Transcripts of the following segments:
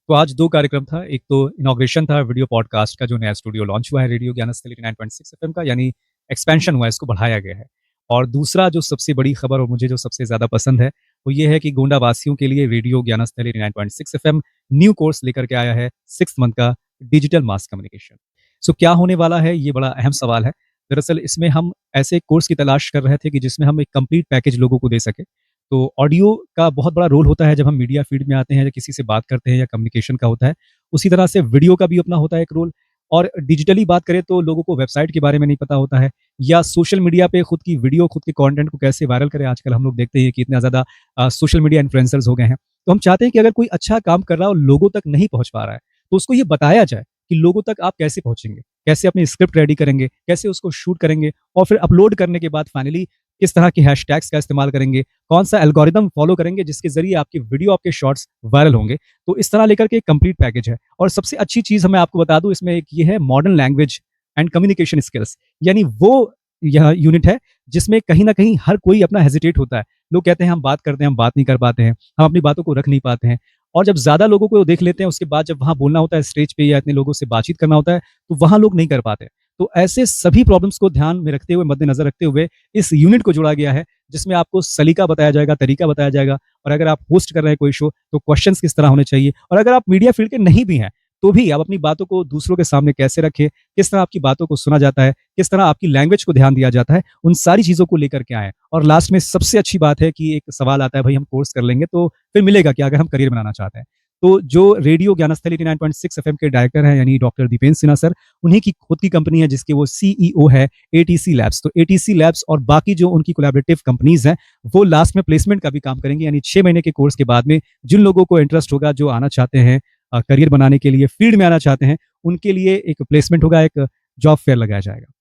तो आज 2 कार्यक्रम था। एक तो इनॉग्रेशन था वीडियो पॉडकास्ट का जो नया स्टूडियो लॉन्च हुआ है रेडियो ज्ञानस्थल 89.6 एफएम का, यानी एक्सपेंशन हुआ है, इसको बढ़ाया गया है। और दूसरा जो सबसे बड़ी खबर और मुझे जो सबसे ज़्यादा पसंद है, वो ये है कि गोंडा वासियों के लिए रेडियो ज्ञानस्थल 89.6 एफएम न्यू कोर्स लेकर के आया है 6th मंथ का डिजिटल मास कम्युनिकेशन। सो क्या होने वाला है, ये बड़ा अहम सवाल है। दरअसल इसमें हम ऐसे कोर्स की तलाश कर रहे थे कि जिसमें हम एक कंप्लीट पैकेज लोगों को दे सकें। तो ऑडियो का बहुत बड़ा रोल होता है जब हम मीडिया फील्ड में आते हैं या किसी से बात करते हैं या कम्युनिकेशन का होता है। उसी तरह से वीडियो का भी अपना होता है एक रोल। और डिजिटली बात करें तो लोगों को वेबसाइट के बारे में नहीं पता होता है या सोशल मीडिया पे खुद की वीडियो, खुद के कंटेंट को कैसे वायरल करें। आजकल हम लोग देखते हैं कि इतना ज़्यादा सोशल मीडिया इन्फ्लुएंसर्स हो गए हैं। तो हम चाहते हैं कि अगर कोई अच्छा काम कर रहा है और लोगों तक नहीं पहुँच पा रहा है, तो उसको ये बताया जाए कि लोगों तक आप कैसे पहुँचेंगे, कैसे अपनी स्क्रिप्ट रेडी करेंगे, कैसे उसको शूट करेंगे और फिर अपलोड करने के बाद फाइनली किस तरह के हैशटैग्स का इस्तेमाल करेंगे, कौन-सा एल्गोरिदम फॉलो करेंगे जिसके ज़रिए आपकी वीडियो, आपके शॉर्ट्स वायरल होंगे। तो इस तरह लेकर के एक कंप्लीट पैकेज है। और सबसे अच्छी चीज़ मैं आपको बता दूँ इसमें एक ये है modern language and communication skills, यानी वो यह यूनिट है जिसमें कहीं न कहीं हर कोई अपना हेजिटेट होता है। लोग कहते हैं हम बात करते हैं, हम बात नहीं कर पाते हैं, हम अपनी बातों को रख नहीं पाते हैं। और जब ज़्यादा लोगों को देख लेते हैं उसके बाद जब वहाँ बोलना होता है स्टेज पे या इतने लोगों से बातचीत करना होता है, तो वहाँ लोग नहीं कर पाते। तो ऐसे सभी प्रॉब्लम्स को ध्यान में रखते हुए, मद्देनज़र रखते हुए इस यूनिट को जोड़ा गया है, जिसमें आपको सलीका बताया जाएगा, तरीका बताया जाएगा। और अगर आप होस्ट कर रहे हैं कोई शो, तो क्वेश्चंस किस तरह होने चाहिए। और अगर आप मीडिया फील्ड के नहीं भी हैं, तो भी आप अपनी बातों को दूसरों के सामने कैसे रखें, किस तरह आपकी बातों को सुना जाता है, किस तरह आपकी लैंग्वेज को ध्यान दिया जाता है, उन सारी चीज़ों को लेकर के आएँ। और लास्ट में सबसे अच्छी बात है कि एक सवाल आता है, भई हम कोर्स कर लेंगे तो फिर मिलेगा क्या अगर हम करियर बनाना चाहते हैं? तो जो रेडियो ज्ञानस्थल 89.6 एफएम के डायरेक्टर हैं यानी डॉक्टर दीपेंद्र सिन्हा सर, उन्हीं की खुद की कंपनी है जिसके वो सीईओ है एटीसी लैब्स। तो एटीसी लैब्स और बाकी जो उनकी कोलैबोरेटिव कंपनीज़ हैं, वो लास्ट में प्लेसमेंट का भी काम करेंगी, यानी 6 महीने के कोर्स के बाद में जिन लोगों को इंटरेस्ट होगा, जो आना चाहते हैं करियर बनाने के लिए, फील्ड में आना चाहते हैं, उनके लिए एक प्लेसमेंट होगा, एक जॉब फेयर लगाया जाएगा।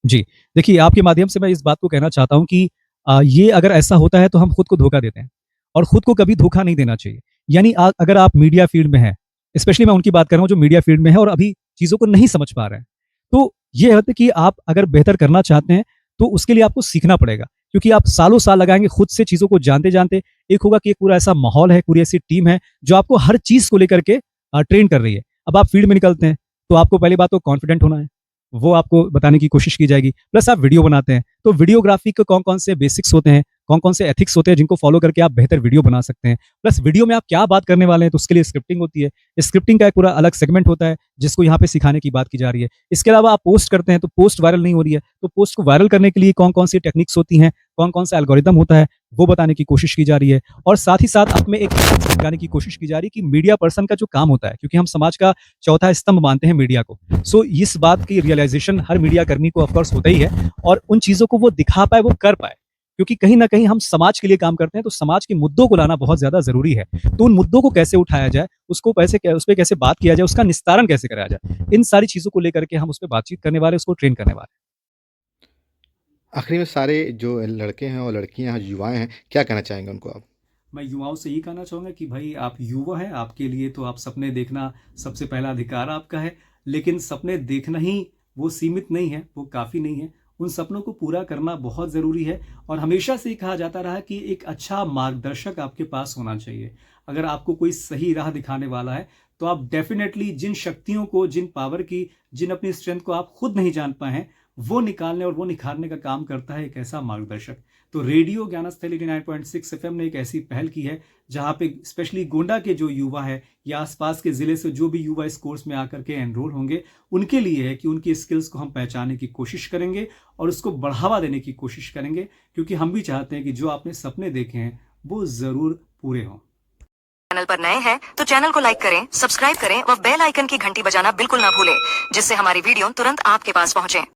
जी, देखिए आपके माध्यम से मैं इस बात को कहना चाहता हूँ कि ये अगर ऐसा होता है तो हम खुद को धोखा देते हैं और खुद को कभी धोखा नहीं देना चाहिए। यानी अगर आप मीडिया फील्ड में हैं, स्पेशली मैं उनकी बात कर रहा हूँ जो मीडिया फील्ड में है और अभी चीज़ों को नहीं समझ पा रहे हैं, तो ये है कि आप अगर बेहतर करना चाहते हैं, तो उसके लिए आपको सीखना पड़ेगा। क्योंकि आप सालों-साल लगाएँगे खुद से चीज़ों को जानते-जानते, एक होगा कि एक पूरा ऐसा माहौल है, पूरी ऐसी टीम है, जो आपको हर चीज़ को लेकर के ट्रेन कर रही है। अब आप फील्ड में निकलते हैं, तो आपको पहली बात तो कॉन्फिडेंट होना है। वो आपको बताने की कोशिश की जाएगी। प्लस आप वीडियो बनाते हैं, तो वीडियोग्राफी के कौन-कौन से बेसिक्स होते हैं, कौन-कौन से एथिक्स होते हैं जिनको फॉलो करके आप बेहतर वीडियो बना सकते हैं। प्लस वीडियो में आप क्या बात करने वाले हैं, तो उसके लिए स्क्रिप्टिंग होती है। स्क्रिप्टिंग का एक पूरा अलग सेगमेंट होता है, जिसको यहाँ पे सिखाने की बात की जा रही है। इसके अलावा आप पोस्ट करते हैं, तो पोस्ट वायरल नहीं हो रही है, तो पोस्ट को वायरल करने के लिए कौन-कौन सी टेक्निक्स होती हैं, कौन-कौन सा एल्गोरिदम होता है, वो बताने की कोशिश की जा रही है। और साथ ही साथ आप में एक समझाने की कोशिश की जा रही है कि मीडिया पर्सन का जो काम होता है, क्योंकि हम समाज का चौथा स्तंभ मानते हैं मीडिया को। सो इस बात की रियलाइज़ेशन हर मीडिया कर्मी को ऑफ कोर्स होता ही है और उन चीज़ों को वो दिखा पाए, वो कर पाए। क्योंकि कहीं न कहीं हम समाज के लिए काम करते हैं, तो समाज के मुद्दों को लाना बहुत ज़्यादा ज़रूरी है। तो उन मुद्दों को कैसे उठाया जाए, उसको उस पे कैसे बात किया जाए, उसका निस्तारण कैसे कराया जाए, इन सारी चीज़ों को लेकर के हम उस पे बातचीत करने वाले हैं, उसको ट्रेन करने वाले हैं। आखिरी में सारे जो लड़के हैं और लड़कियां हैं, युवाएं हैं, क्या कहना चाहेंगे उनको आप? मैं युवाओं से यही कहना चाहूँगा कि भाई आप युवा हैं, आपके लिए तो आप सपने देखना सबसे पहला अधिकार आपका है। लेकिन सपने देखना ही वो सीमित नहीं है, वो काफ़ी नहीं है। उन सपनों को पूरा करना बहुत ज़रूरी है और हमेशा से ही कहा जाता रहा है कि एक अच्छा मार्गदर्शक आपके पास होना चाहिए। अगर आपको कोई सही राह दिखाने वाला है, तो आप डेफ़िनेटली जिन शक्तियों को, जिन पावर की, जिन अपनी स्ट्रेंथ को आप खुद नहीं जान पाए हैं, वो निकालने और वो निखारने का काम करता है एक ऐसा मार्गदर्शक। तो रेडियो ज्ञानस्थल 89.6 एफएम ने एक ऐसी पहल की है जहां पे स्पेशली गोंडा के जो युवा है या आसपास के ज़िले से जो भी युवा इस कोर्स में आकर के एनरोल होंगे, उनके लिए है कि उनकी स्किल्स को हम पहचानने की कोशिश करेंगे और उसको बढ़ावा देने की कोशिश करेंगे, क्योंकि हम भी चाहते हैं कि जो आपने सपने देखे हैं वो ज़रूर पूरे हों। चैनल पर नए हैं तो चैनल को लाइक करें, सब्सक्राइब करें और बेल आइकन की घंटी बजाना बिल्कुल ना भूलें, जिससे हमारी वीडियो तुरंत आपके पास पहुंचे।